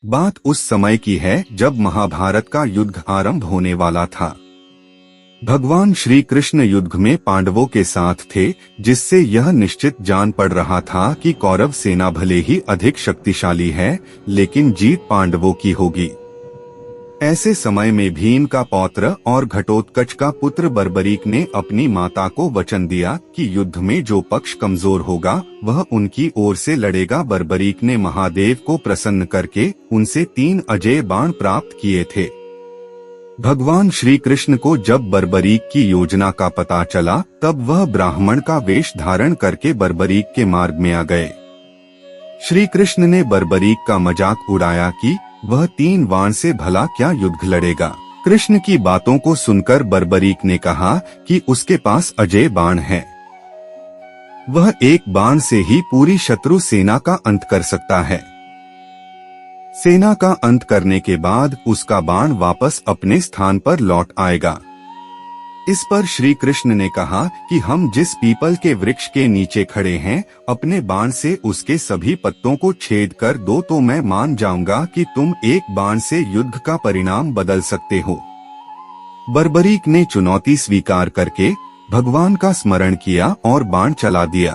बात उस समय की है जब महाभारत का युद्ध आरंभ होने वाला था। भगवान श्री कृष्ण युद्ध में पांडवों के साथ थे, जिससे यह निश्चित जान पड़ रहा था कि कौरव सेना भले ही अधिक शक्तिशाली है, लेकिन जीत पांडवों की होगी। ऐसे समय में भीम का पौत्र और घटोत्कच का पुत्र बर्बरीक ने अपनी माता को वचन दिया कि युद्ध में जो पक्ष कमजोर होगा वह उनकी ओर से लड़ेगा। बर्बरीक ने महादेव को प्रसन्न करके उनसे 3 अजेय बाण प्राप्त किए थे। भगवान श्री कृष्ण को जब बर्बरीक की योजना का पता चला, तब वह ब्राह्मण का वेश धारण करके बर्बरीक के मार्ग में आ गए। श्री कृष्ण ने बर्बरीक का मजाक उड़ाया कि वह 3 बाण से भला क्या युद्ध लड़ेगा। कृष्ण की बातों को सुनकर बर्बरीक ने कहा कि उसके पास अजेय बाण है, वह एक बाण से ही पूरी शत्रु सेना का अंत कर सकता है। सेना का अंत करने के बाद उसका बाण वापस अपने स्थान पर लौट आएगा। इस पर श्री कृष्ण ने कहा कि हम जिस पीपल के वृक्ष के नीचे खड़े हैं, अपने बाण से उसके सभी पत्तों को छेद कर दो तो मैं मान जाऊंगा कि तुम एक बाण से युद्ध का परिणाम बदल सकते हो। बर्बरीक ने चुनौती स्वीकार करके भगवान का स्मरण किया और बाण चला दिया।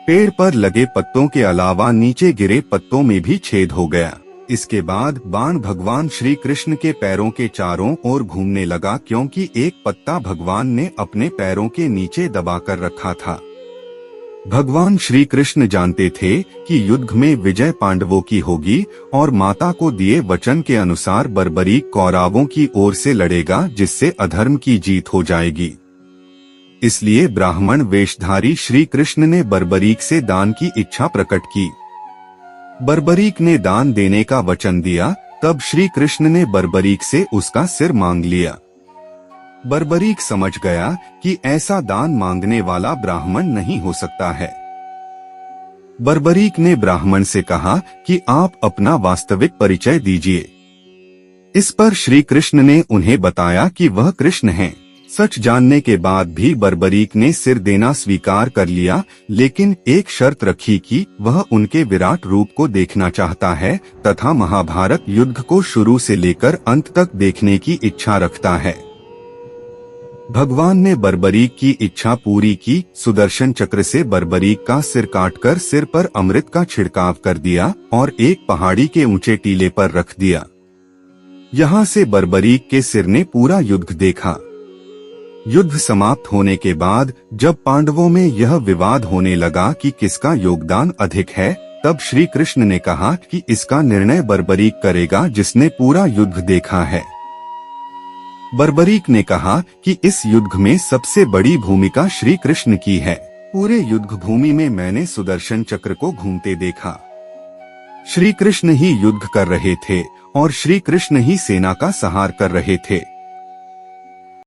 पेड़ पर लगे पत्तों के अलावा नीचे गिरे पत्तों में भी छेद हो गया। इसके बाद बाण भगवान श्री कृष्ण के पैरों के चारों ओर घूमने लगा, क्योंकि एक पत्ता भगवान ने अपने पैरों के नीचे दबाकर रखा था। भगवान श्री कृष्ण जानते थे कि युद्ध में विजय पांडवों की होगी और माता को दिए वचन के अनुसार बर्बरीक कौरवों की ओर से लड़ेगा, जिससे अधर्म की जीत हो जाएगी। इसलिए ब्राह्मण वेशधारी श्री कृष्ण ने बर्बरीक से दान की इच्छा प्रकट की। बर्बरीक ने दान देने का वचन दिया, तब श्री कृष्ण ने बर्बरीक से उसका सिर मांग लिया। बर्बरीक समझ गया कि ऐसा दान मांगने वाला ब्राह्मण नहीं हो सकता है। बर्बरीक ने ब्राह्मण से कहा कि आप अपना वास्तविक परिचय दीजिए। इस पर श्री कृष्ण ने उन्हें बताया कि वह कृष्ण हैं। सच जानने के बाद भी बर्बरीक ने सिर देना स्वीकार कर लिया, लेकिन एक शर्त रखी कि वह उनके विराट रूप को देखना चाहता है तथा महाभारत युद्ध को शुरू से लेकर अंत तक देखने की इच्छा रखता है। भगवान ने बर्बरीक की इच्छा पूरी की। सुदर्शन चक्र से बर्बरीक का सिर काटकर सिर पर अमृत का छिड़काव कर दिया और एक पहाड़ी के ऊंचे टीले पर रख दिया। यहाँ से बर्बरीक के सिर ने पूरा युद्ध देखा। युद्ध समाप्त होने के बाद जब पांडवों में यह विवाद होने लगा कि किसका योगदान अधिक है, तब श्री कृष्ण ने कहा कि इसका निर्णय बर्बरीक करेगा, जिसने पूरा युद्ध देखा है। बर्बरीक ने कहा कि इस युद्ध में सबसे बड़ी भूमिका श्री कृष्ण की है। पूरे युद्ध भूमि में मैंने सुदर्शन चक्र को घूमते देखा। श्री कृष्ण ही युद्ध कर रहे थे और श्री कृष्ण ही सेना का संहार कर रहे थे।